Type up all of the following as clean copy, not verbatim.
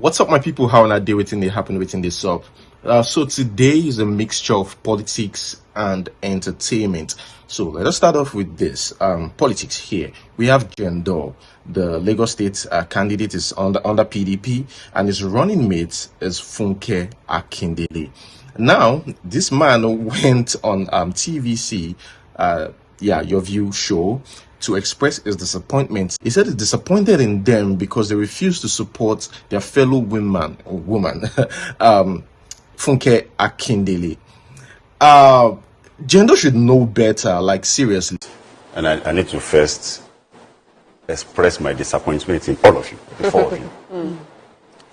What's up, my people? How are they waiting? They happen waiting this up. So today is a mixture of politics and entertainment. So let us start off with this politics here. We have JANDOR, the Lagos State candidate, is under PDP, and his running mate is Funke Akindele. Now, this man went on TVC, Your View show, to express his disappointment. He said he's disappointed in them because they refuse to support their fellow woman, Funke Akindele. JANDOR should know better, like seriously. And I need to first express my disappointment in all of you, the four of you.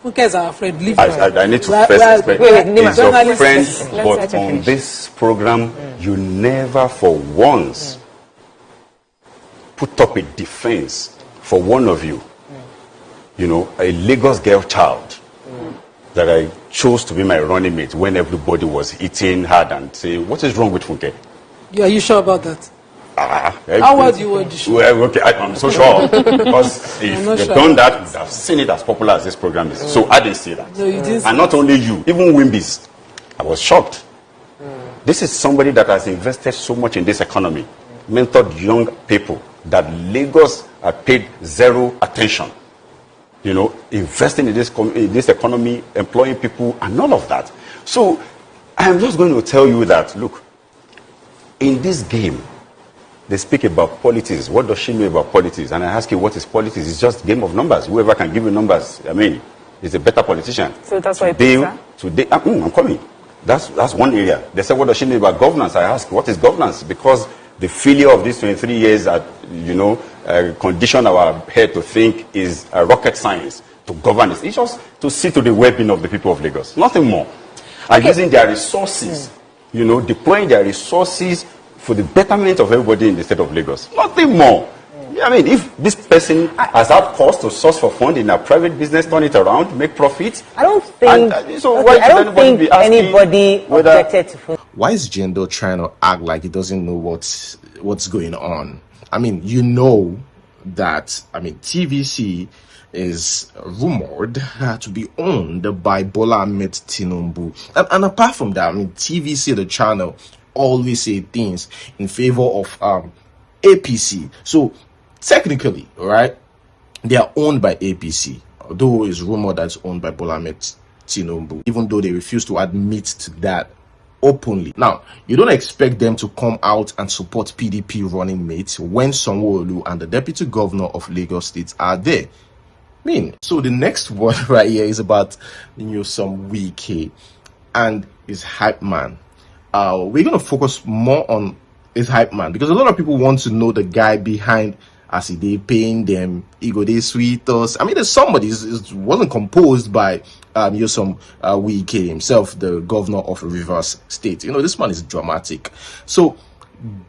Funke's our friend. Leave I need to first express he's your friend, but on this program, you never for once put up a defense for one of you. You know, a Lagos girl child that I chose to be my running mate when everybody was eating hard and say, what is wrong with Funke? Yeah, are you sure about that? How was you were sure? Well, okay, I'm so sure. Because if you've done that, I've seen it as popular as this program is. So I didn't say that. No, you didn't. And not only you, even Wimbies. I was shocked. This is somebody that has invested so much in this economy, mentored young people that Lagos had paid zero attention. You know, investing in this economy, employing people, and all of that. So I am just going to tell you that, look, in this game, they speak about politics. What does she know about politics? And I ask you, what is politics? It's just a game of numbers. Whoever can give you numbers, I mean, is a better politician. So that's why today, I'm coming. That's one area. They say, what does she know about governance? I ask, what is governance? Because the failure of these 23 years at, condition our head to think is rocket science to govern it. It's just to see to the well-being of the people of Lagos. Nothing more. And using their resources, deploying their resources for the betterment of everybody in the state of Lagos. Nothing more. I mean, if this person has had cost to source for fund in a private business, turn it around, make profit. I don't think, anybody objected to food. Why is JANDOR trying to act like he doesn't know what's going on? I mean, you know that, TVC is rumored to be owned by Bola Ahmed Tinubu. And apart from that, TVC, the channel, always say things in favor of APC. So technically, right, they are owned by APC, although it's rumored that it's owned by Bola Ahmed Tinubu, even though they refuse to admit to that openly. Now, you don't expect them to come out and support PDP running mates when Sanwo-Olu and the deputy governor of Lagos State are there. So the next one right here is about some WIKE and his Hypeman. We're going to focus more on his Hypeman because a lot of people want to know the guy behind as they paying them, ego they sweet us. There's somebody, it wasn't composed by some WIKE himself, the governor of Rivers State. This man is dramatic. So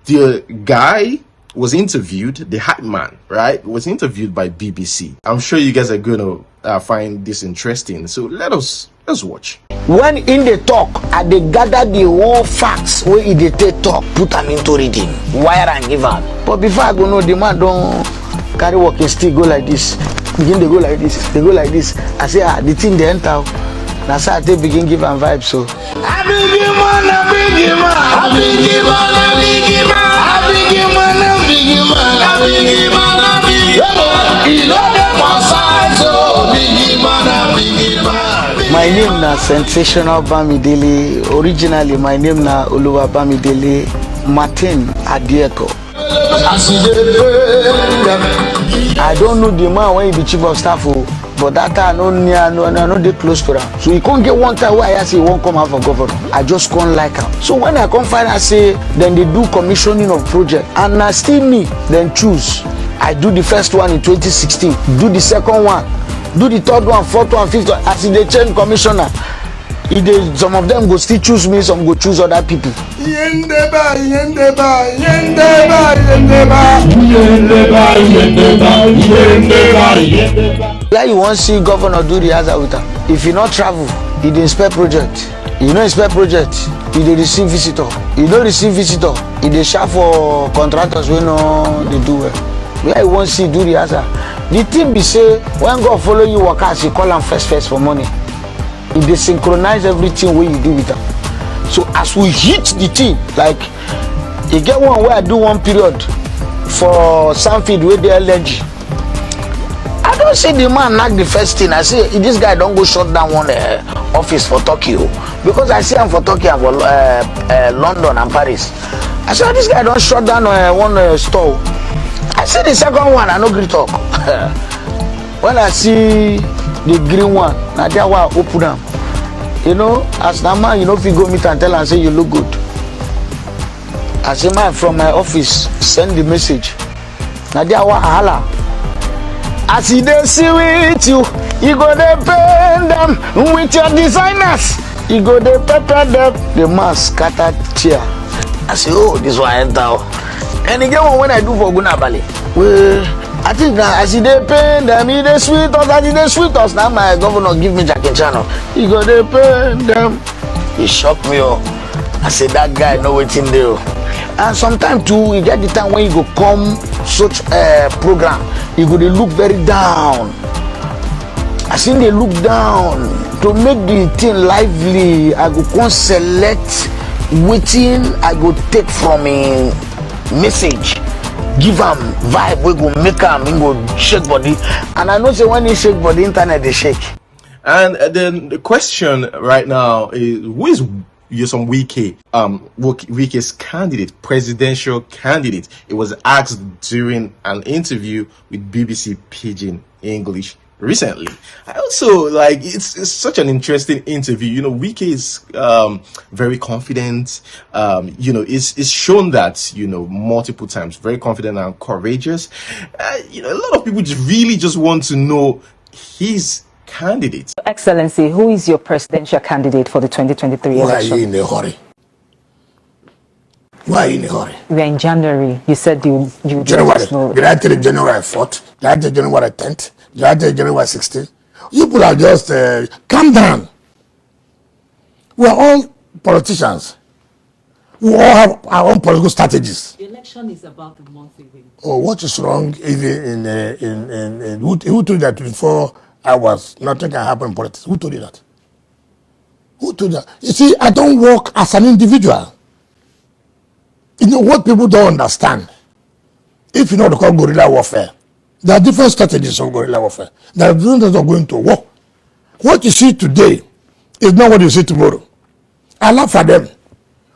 the guy was interviewed, the Hypeman, right, was interviewed by BBC. I'm sure you guys are going to find this interesting. So let's watch. When in the talk, they gather the whole facts where they take talk, put them into reading, wire and give up. But before I go, no, the man don't carry walking stick, go like this, begin to go like this, they go like this. I say, the thing they enter. Now so they begin give and vibe. So my name na Sensational Bamidele. Originally my name na Oluwa Bamidele Martin Adieko. I don't know the man when he be chief of staff, but that time I know they close to him. So he can't get one time where I say he won't come out for governor. I just can't like him. So when I come find I say then they do commissioning of project and I still me then choose. I do the first one in 2016, do the second one, do the third one, fourth one, fifth one. As they change commissioner, some of them go still choose me, some go choose other people. Like you want to see governor do the other with her. If you not travel, he dey inspect project. You know inspect project, he dey receive visitor. You don't receive visitor, he dey sharp for contractors wey no dey do well. Like you want to see do the other. The thing be say when God follow you work as you call am first for money. If they synchronize everything wey you do with am. So as we hit the thing, like you get one where I do one period for Sanfield with the LNG. I don't see the man knock the first thing. I say this guy don't go shut down one office for Tokyo because I see him for Tokyo and for London and Paris. I say this guy don't shut down one store. I see the second one, I no gree talk. When I see the green one, now that one I open them. You know, as the man, you know, if you go meet and tell and say you look good. As a man from my office, send the message. Now that one holla. As he dey see with you go dey paint them with your designers. You go dey pepper them. The man scatter chair. I say, oh, this one enter. And again, when I do for Gunabali, well, I think that as he dey paint them, he dey sweet us, as he dey sweet us. Now my governor give me jacket channel. He go dey paint them. He shocked me. Oh, I said that guy know what him do. And sometimes too, you get the time when you go come such a program, you go they look very down. I think they look down to make the thing lively. I go come select waiting. I go take from a message, give them vibe. We go make them go shake body. And I know say when you shake body, internet they shake. And then the question right now is, who is some WIKE'S candidate, presidential candidate? It was asked during an interview with BBC Pidgin English recently. I also like it's such an interesting interview. You know, WIKE is very confident. You know, it's shown that, you know, multiple times, very confident and courageous. You know, a lot of people just want to know his candidate. Excellency, who is your presidential candidate for the 2023 election? Why are you in a hurry? Why are you in a hurry? We are in January. You said you January. Did I tell you January 4th? Did I tell you January 10th? Did I tell you January 16th? You people are just calm down. We are all politicians. We all have our own political strategies. The election is about a month away. Oh, what is wrong even in who told you that 24 hours nothing can happen in politics? Who told you that? Who told you that? You see, I don't work as an individual. You know what people don't understand? If you know what they call guerrilla warfare, there are different strategies of guerrilla warfare. There are different ways of going to war. What you see today is not what you see tomorrow. I laugh at them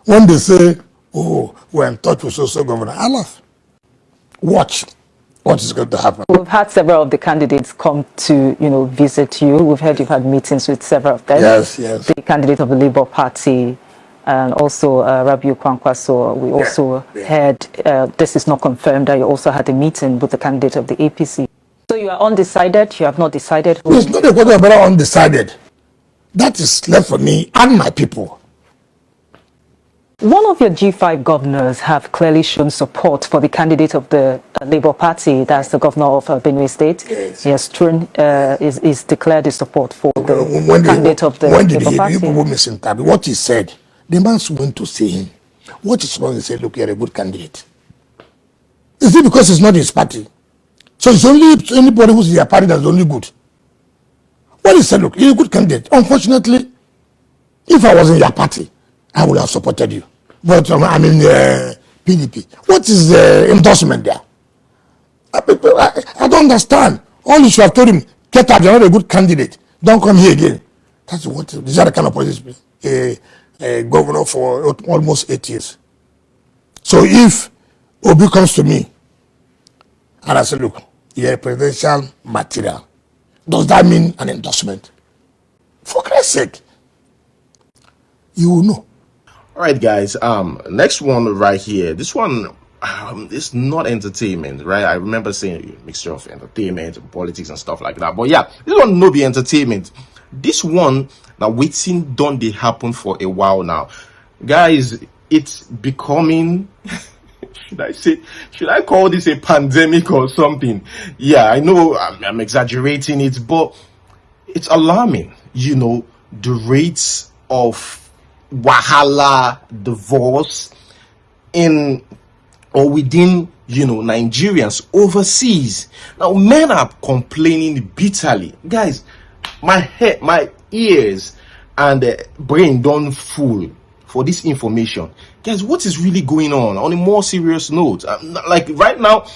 when they say, oh, we're in touch with social government. I laugh. Watch what is going to happen. We've had several of the candidates come to, you know, visit you. We've heard you've had meetings with several of them. Yes, yes. The candidate of the Labour Party and also Rabiu Kwankwaso. We also heard, this is not confirmed, that you also had a meeting with the candidate of the APC. So you are undecided? You have not decided who? It's not a question about undecided. That is left for me and my people. One of your G5 governors have clearly shown support for the candidate of the Labour Party, that's the governor of Benue State. Yes. He has is declared his support for the candidate of the Labour Party. You people misinterpret what he said. The man went to see him. What is wrong? He said, look, you're a good candidate. Is it because it's not his party? So it's only anybody who's in your party that's only good. What he said, look, you're a good candidate. Unfortunately, if I was in your party, I would have supported you. But I'm in PDP. What is the endorsement there? I don't understand. All you should have told him, get out, you're not a good candidate. Don't come here again. That's what, these are the kind of politics. A governor for almost 8 years. So if Obi comes to me and I say, look, you're a presidential material, does that mean an endorsement? For Christ's sake, you will know. All right, guys. Next one right here. This one is not entertainment, right? I remember saying a mixture of entertainment and politics and stuff like that. But yeah, this one no be entertainment. This one now waiting don't they happen for a while now, guys. It's becoming should I call this a pandemic or something? Yeah, I know I'm exaggerating it, but it's alarming. You know, the rates of wahala, divorce in or within, you know, Nigerians overseas. Now, men are complaining bitterly. Guys, my head, my ears, and brain don't full for this information. Guys, what is really going on a more serious note? Like right now,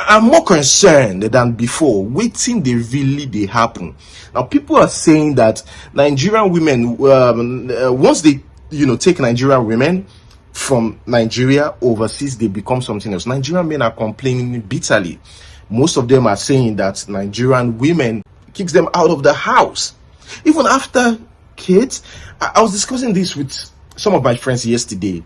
I'm more concerned than before. Waiting, they happen. Now, people are saying that Nigerian women, once they, you know, take Nigerian women from Nigeria overseas, they become something else. Nigerian men are complaining bitterly. Most of them are saying that Nigerian women kicks them out of the house, even after kids. I was discussing this with some of my friends yesterday,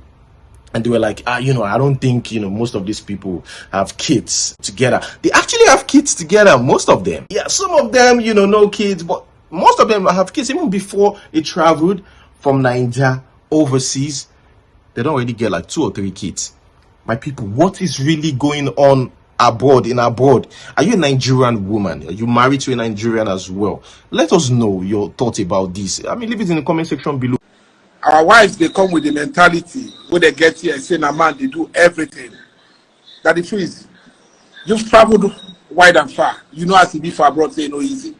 and they were like, you know, I don't think, you know, most of these people have kids together. They actually have kids together, most of them. Yeah, some of them, you know, no kids, but most of them have kids even before they traveled from Nigeria overseas. They don't already get like 2 or 3 kids. My people, what is really going on abroad, in abroad? Are you a Nigerian woman? Are you married to a Nigerian as well? Let us know your thoughts about this. I mean, leave it in the comment section below. Our wives, they come with the mentality when they get here and say, "Nah, man, they do everything." That the truth is, you've traveled wide and far. You know, as it be for abroad, say no easy.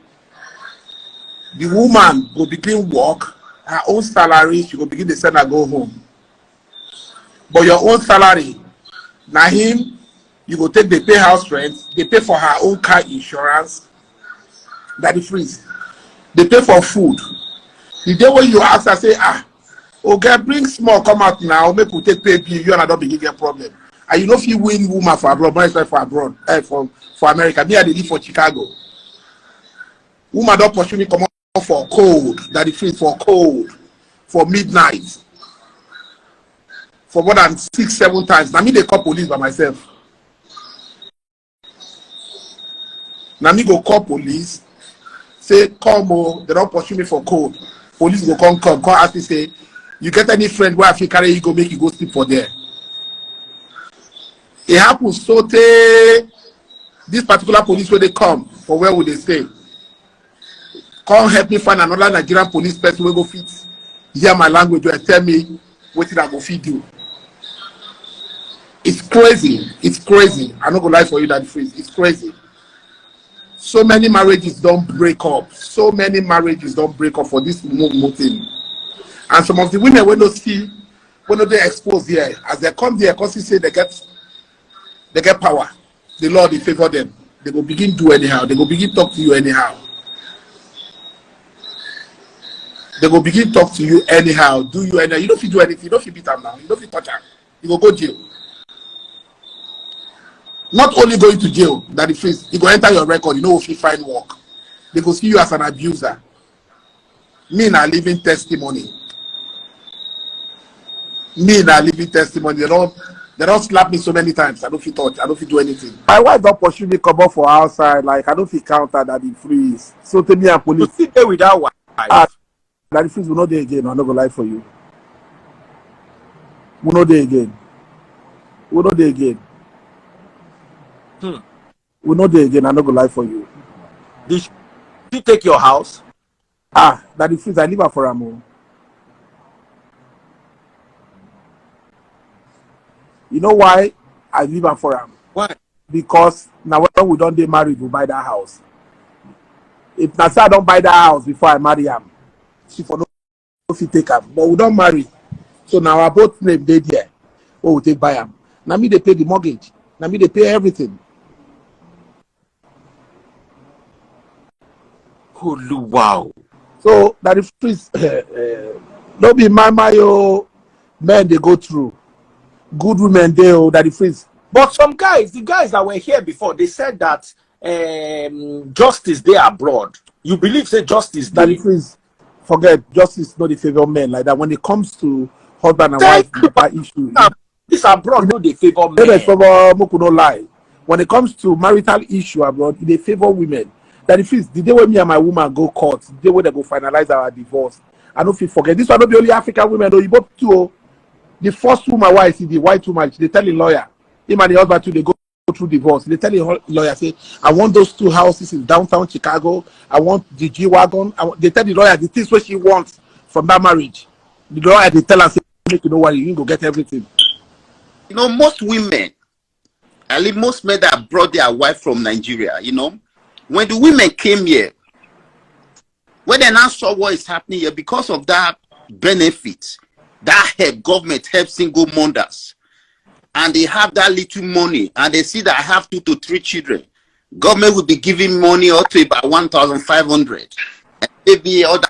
The woman will begin work, her own salary, she will begin to send her go home. But your own salary, now him, you go take, they pay house rent, they pay for her own car insurance. That the freeze. They pay for food. The day when you ask her, say, okay, bring small, come out now, make we take pay bill, you and I don't begin get problem. And you know if you win woman for abroad, but for abroad, for America. Me, I live for Chicago. Woman don't pursue me come out for cold, that the freeze for cold, for midnight. For more than 6-7 times. Now me they call police by myself. Now me go call police, say, come on, they don't pursue me for cold. Police go come ask me, say, you get any friend where if you carry you go make you go sleep for there. It happens so this particular police where they come for where would they stay. Come help me find another Nigerian police person who go fit hear my language and tell me what did I go feed you. It's crazy. It's crazy. I'm not gonna lie for you that phrase. It's crazy. So many marriages don't break up. So many marriages don't break up for this thing. And some of the women when they expose here, as they come there, because they say they get power. The Lord they favor them. They will begin do anyhow. They will begin talk to you anyhow. They will begin talk to you anyhow. Do you anyhow? You don't feel do anything. You don't feel beat them now. You don't feel touch them. You will go jail. Not only going to jail, that the phrase, you go enter your record, you know if you find work. They go see you as an abuser. Me na living testimony. Me na living testimony. They don't slap me so many times. I don't feel touch. I don't feel do anything. My wife don't pursue me come up for outside. Like I don't feel counter that the freeze. So tell me and police. You sit there with that wife. That the freeze will not do again. I'm not gonna lie for you. Will not do again. Will not do again. We're not there again. I'm not gonna lie for you. Did she take your house? That the freeze. I live her for a moment. You know why I leave her for him? Why? Because now when we don't get married, we buy that house. If Nasa I don't buy that house before I marry him, she for no if you take her. But we don't marry. So now our both name they there. Oh, we take buy him. Now me they pay the mortgage. Now me they pay everything. Wow. So that if please don't be my men they go through. Good women they that if freeze. But some guys, the guys that were here before, they said that justice there abroad. You believe say justice that if freeze. Forget justice not the favor men like that. When it comes to husband and wife issue, this abroad no they favor men. No lie. When it comes to marital issue abroad, they favor women. That if it's the day when me and my woman go court, the day when they go finalize our divorce, I don't feel forget. This one not be only African women, though. You both too. The first woman, why is the white woman? They tell the lawyer, him and the husband too, they go through divorce. They tell the lawyer, say, I want those 2 houses in downtown Chicago. I want the G-Wagon. They tell the lawyer the things what she wants from that marriage. The lawyer, they tell her, say, make you know what you go get everything. You know, most women, at least most men that brought their wife from Nigeria, you know, when the women came here, when they now saw what is happening here, because of that benefit, that help, government help single mothers, and they have that little money, and they see that I have 2 to 3 children, government will be giving money up to about 1,500, and maybe other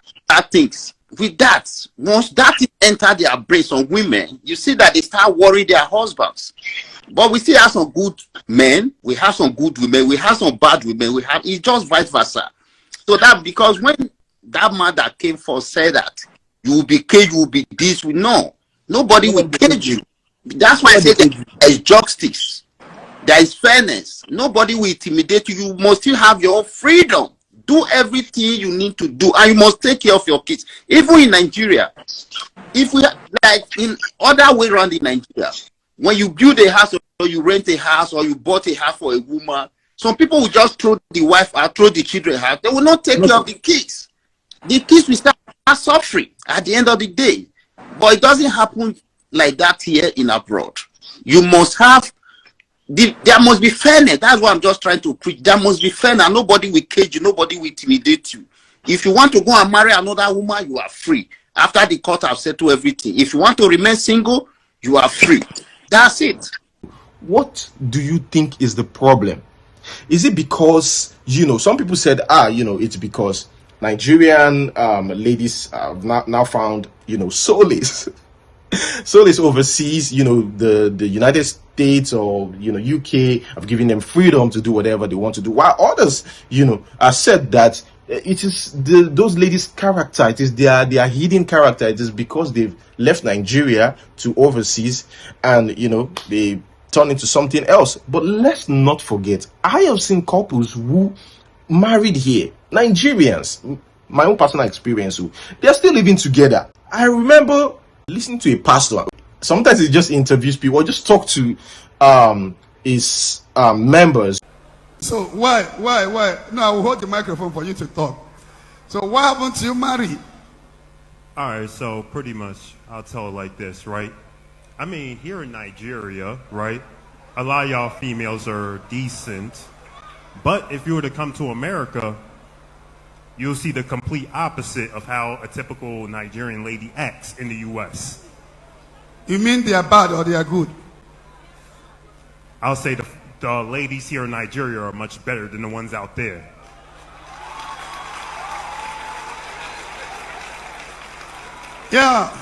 things. With that, once that enter their brains on women, you see that they start worrying their husbands. But we still have some good men, we have some good women, we have some bad women, it's just vice versa. So that, because when that man that came first said that you will be caged, you will be this, no, nobody will cage you. That's why I say that there is justice, there is fairness. Nobody will intimidate you. You must still have your own freedom. Do everything you need to do, and you must take care of your kids. Even in Nigeria, if we like in other way around in Nigeria, when you build a house or you rent a house or you bought a house for a woman, some people will just throw the wife out, throw the children out. They will not take care of the kids. The kids will start suffering at the end of the day. But it doesn't happen like that here in abroad. You must have there must be fairness. That's what I'm just trying to preach. There must be fairness. Nobody will cage you, nobody will intimidate you. If you want to go and marry another woman, you are free. After the court have settled everything. If you want to remain single, you are free. That's it. What do you think is the problem? Is it because, you know, some people said, you know, it's because Nigerian ladies have now found, you know, solace. Solace overseas, you know, the United States or, you know, UK have given them freedom to do whatever they want to do. While others, you know, are said that it is those ladies' character, it is their hidden character. It is because they've left Nigeria to overseas and, you know, they turn into something else. But let's not forget, I have seen couples who married here, Nigerians, my own personal experience, who they're still living together. I remember listening to a pastor. Sometimes he just interviews people or just talk to his members. So why? No, I will hold the microphone for you to talk. So what happened to you marry? All right, so pretty much I'll tell it like this, right? I mean, here in Nigeria, right, a lot of y'all females are decent, but if you were to come to America, you'll see the complete opposite of how a typical Nigerian lady acts in the U.S. You mean they are bad or they are good? I'll say the ladies here in Nigeria are much better than the ones out there. Yeah,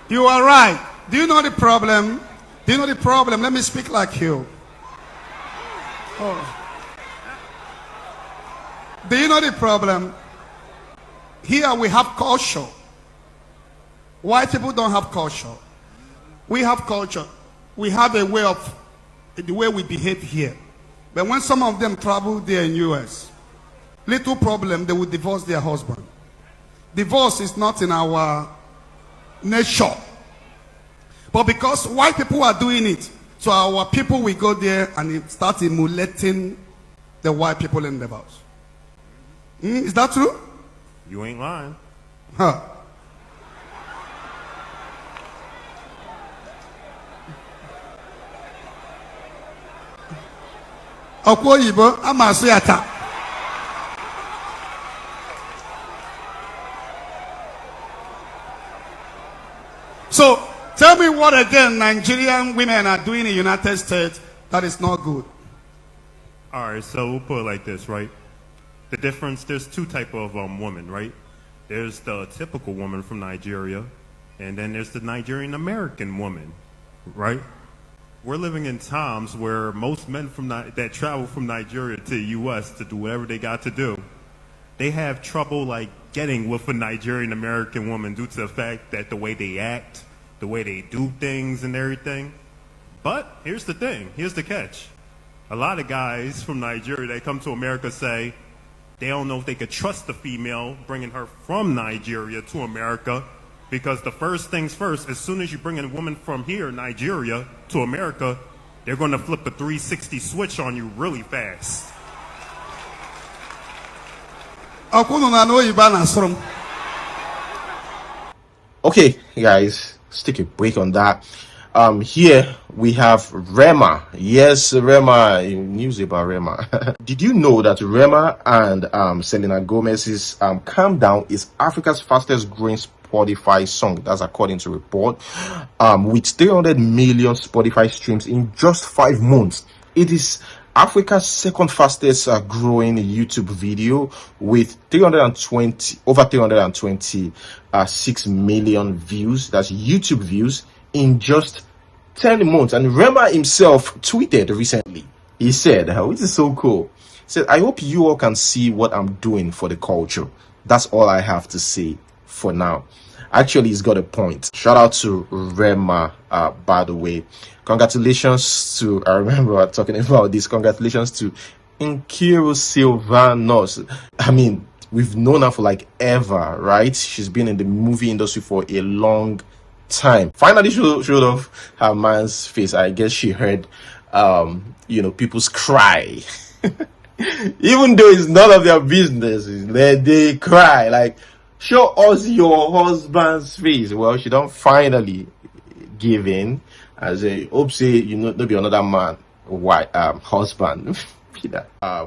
you are right. Do you know the problem? Do you know the problem? Let me speak like you. Oh. Do you know the problem? Here we have culture. White people don't have culture. We have culture. We have a way of the way we behave here. But when some of them travel there in US, little problem, they will divorce their husband. Divorce is not in our nature. But because white people are doing it, so our people will go there and start emulating the white people in the house. Is that true? You ain't lying. Huh. Okoyibo, amasuyata. So, tell me what again Nigerian women are doing in the United States that is not good. All right, so we'll put it like this, right? The difference, there's two type of women, right? There's the typical woman from Nigeria, and then there's the Nigerian American woman, right? We're living in times where most men that travel from Nigeria to the U.S. to do whatever they got to do, they have trouble like getting with a Nigerian American woman due to the fact that the way they act, the way they do things and everything. But here's the thing, here's the catch. A lot of guys from Nigeria that come to America say they don't know if they could trust the female bringing her from Nigeria to America, because the first things first, as soon as you bring a woman from here, Nigeria, to America, they're going to flip a 360 switch on you really fast. Okay, guys, let's take a break on that. Here we have Rema. Yes, Rema. News about Rema. Did you know that Rema and Selena Gomez's Calm Down is Africa's fastest growing Spotify song? That's according to report. With 300 million Spotify streams in just 5 months. It is Africa's second fastest growing YouTube video with over 326 million views. That's YouTube views in just 10 months. And Rema himself tweeted recently. He said, which is so cool. He said, I hope you all can see what I'm doing for the culture. That's all I have to say for now. Actually, he's got a point. Shout out to Rema, by the way. Congratulations to, I remember talking about this, congratulations to NKIRU SYLVANUS. I mean, we've known her for like ever, right? She's been in the movie industry for a long time. Finally showed off her man's face. I guess she heard, people's cry. Even though it's none of their business, they cry like, show us your husband's face. Well, she don't finally give in. As a hope say, there'll be another man, husband.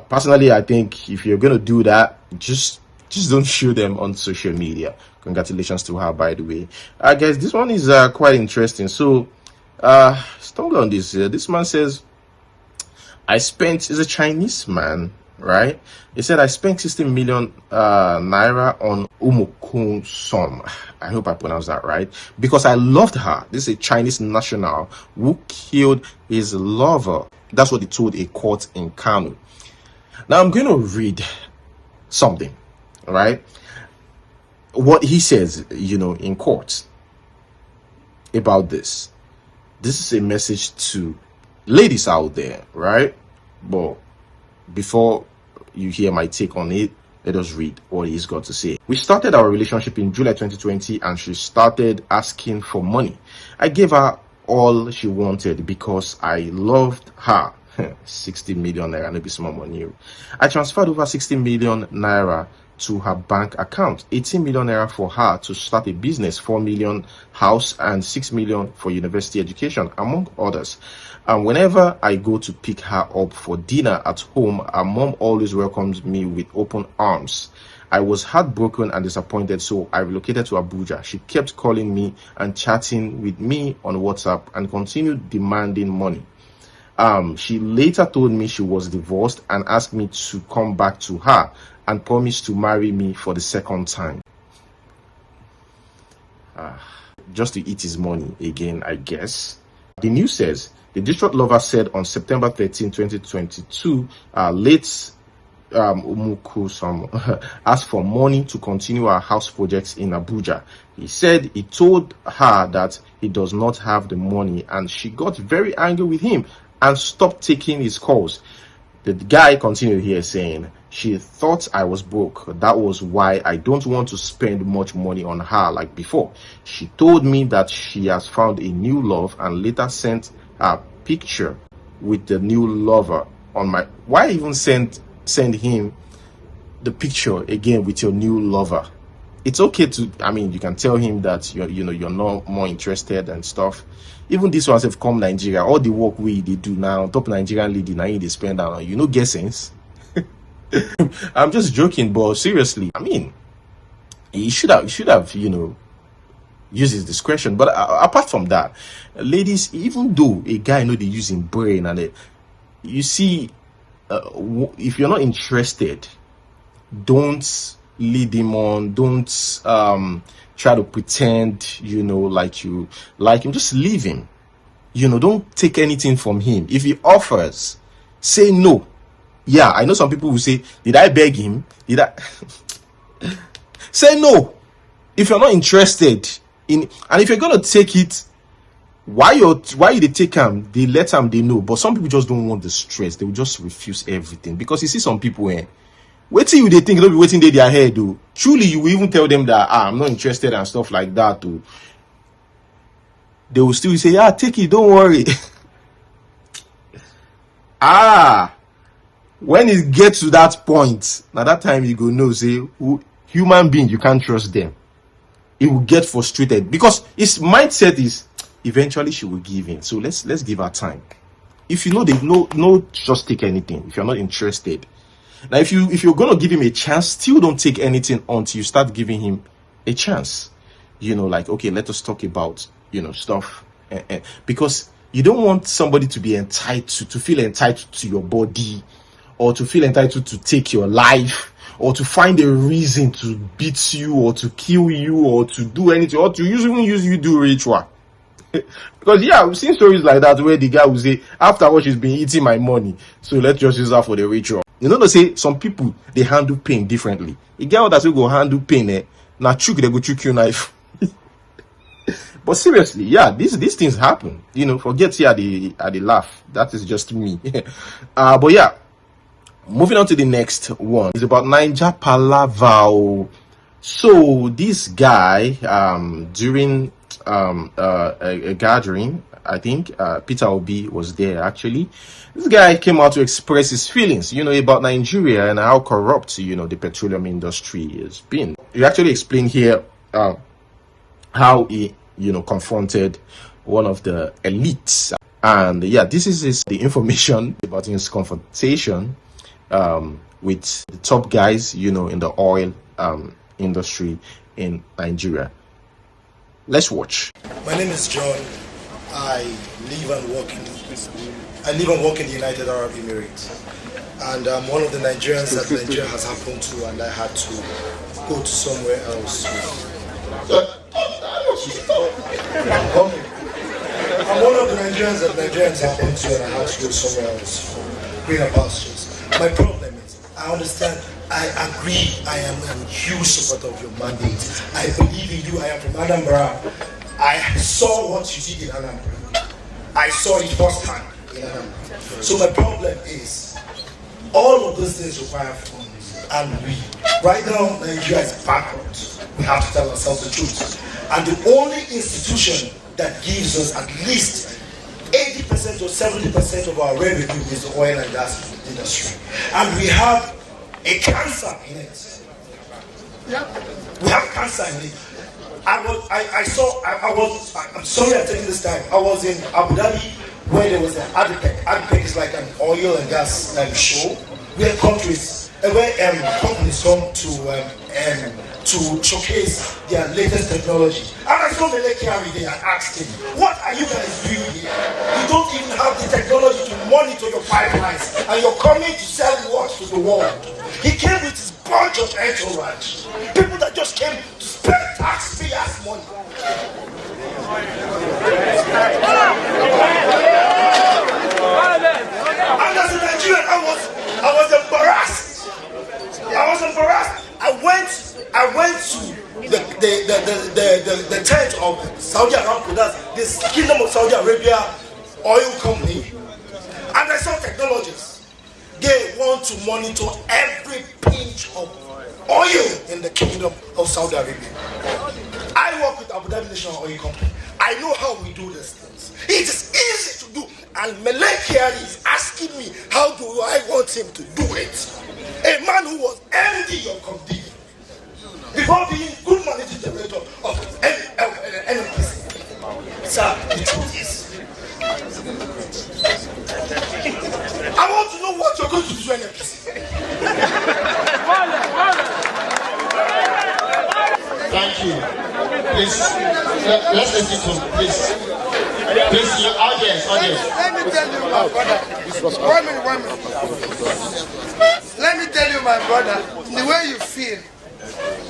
Personally, I think if you're gonna do that, just don't show them on social media. Congratulations to her, by the way. Guys, this one is quite interesting. So, stumble on this. This man says, is a Chinese man, right? He said, I spent 60 million naira on Umokun Som. I hope I pronounced that right. Because I loved her. This is a Chinese national who killed his lover. That's what he told a court in Kano. Now I'm going to read something, right? What he says, in court about this. This is a message to ladies out there, right? But before you hear my take on it, let us read what he's got to say. We started our relationship in July 2020 and she started asking for money. I gave her all she wanted because I loved her. 60 million naira, no be small money. I transferred over 60 million naira to her bank account. 18 million naira for her to start a business, 4 million house and 6 million for university education, among others. And whenever I go to pick her up for dinner at home, her mom always welcomes me with open arms. I was heartbroken and disappointed, so I relocated to Abuja. She kept calling me and chatting with me on WhatsApp and continued demanding money. She later told me she was divorced and asked me to come back to her and promised to marry me for the second time. Just to eat his money again, I guess. The news says, the distraught lover said on September 13, 2022, late Umuku asked for money to continue our house projects in Abuja. He said he told her that he does not have the money and she got very angry with him and stopped taking his calls. The guy continued here saying, she thought I was broke. That was why I don't want to spend much money on her like before. She told me that she has found a new love and later sent a picture with the new lover on my... Why even send him the picture again with your new lover? It's okay to... I mean, you can tell him that you're not more interested and stuff. Even this ones have come Nigeria. All the work they do now, top Nigerian lady, now they spend on, get sense. I'm just joking, but seriously, I mean, he should have, use his discretion. But apart from that, ladies, even though a guy they using brain and you see, if you're not interested, don't lead him on. Don't try to pretend like you like him. Just leave him. Don't take anything from him. If he offers, say no. Yeah, I know some people will say, did I beg him? Did I? Say no. If you're not interested in, and if you're gonna take it, why they take them? They let them, they know. But some people just don't want the stress. They will just refuse everything because you see some people wait till they think they'll be waiting their head. Though truly, you will even tell them that I'm not interested and stuff like that. Too. They will still say, yeah, take it, don't worry. When it gets to that point, now that time you go know, say, human being, you can't trust them. He will get frustrated because his mindset is, eventually she will give in. So let's give her time. If you know they no just take anything if you're not interested. Now if you're gonna give him a chance, still don't take anything until you start giving him a chance. You know, like, okay, let us talk about, you know, stuff, because you don't want somebody to be entitled to feel entitled to your body, or to feel entitled to take your life, or to find a reason to beat you, or to kill you, or to do anything, or to even use you do ritual. Because yeah, I've seen stories like that where the guy will say, after what she's been eating my money, so let's just use her for the ritual. You know, they say some people, they handle pain differently. A girl that will go handle pain, now chook, they go chook your knife. But seriously, yeah, these things happen. You know, forget here the laugh. That is just me. But yeah, moving on to the next one. It's about Naija Palavao. So this guy, during a gathering, I think Peter Obi was there actually. This guy came out to express his feelings, you know, about Nigeria and how corrupt, you know, the petroleum industry has been. He actually explained here how he, you know, confronted one of the elites. And yeah, this is the information about his confrontation with the top guys, you know, in the oil industry in Nigeria. Let's watch. My name is John. I live and work in the United Arab Emirates, and I'm one of the Nigerians that Nigeria has happened to, and I had to go to somewhere else. I'm one of the Nigerians that Nigerians happened to, and I had to go somewhere else for greener pastures. My problem is, I understand. I agree, I am a huge supporter of your mandate. I believe in you. I am from Anambra. I saw what you did in Anambra. I saw it firsthand in Anambra. So my problem is, all of those things require funds. And right now, Nigeria is bankrupt. We have to tell ourselves the truth. And the only institution that gives us at least 80% or 70% of our revenue is the oil and gas industry. And we have a cancer in it. Yeah. We have cancer in it. I'm sorry I'm taking this time. I was in Abu Dhabi where there was an ADPEC. ADPEC is like an oil and gas show where companies come to showcase their latest technology. And I saw NKIRU there and asked him, what are you guys doing here? You don't even have the technology to monitor your pipelines, and you're coming to sell what to the world. He came with his bunch of entourage, people that just came to spend taxpayers' money. And as a Nigerian, I was embarrassed. I went to the tent of Saudi Aramco, that's this Kingdom of Saudi Arabia oil company, and I saw technologists. They want to monitor every pinch of oil in the Kingdom of Saudi Arabia. I work with Abu Dhabi National Oil Company. I know how we do these things. It is easy to do. And NKIRU is asking me, how do I want him to do it? A man who was MD of Comdi, before being good managing director of NPC. Sir, the truth is, I want to know what you're going to do to NPC. Thank you. Please, let's listen to, please. Please, your audience. Let me tell you, my brother. 1 minute. Let me tell you, my brother, the way you feel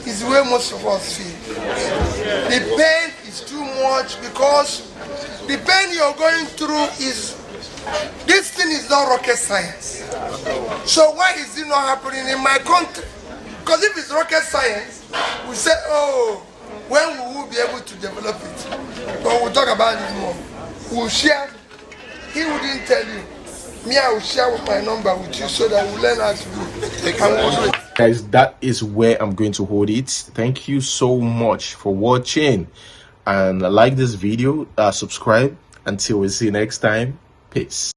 is the way most of us feel. The pain is too much because the pain you're going through is, this thing is not rocket science. So why is it not happening in my country? Because if it's rocket science, we say, oh, when we will be able to develop it? But we'll talk about it more. We'll share. He wouldn't tell you. Me, I will share with my number with you so that we'll learn how to do it. Guys, that is where I'm going to hold it. Thank you so much for watching. And like this video, subscribe. Until we see you next time. Peace.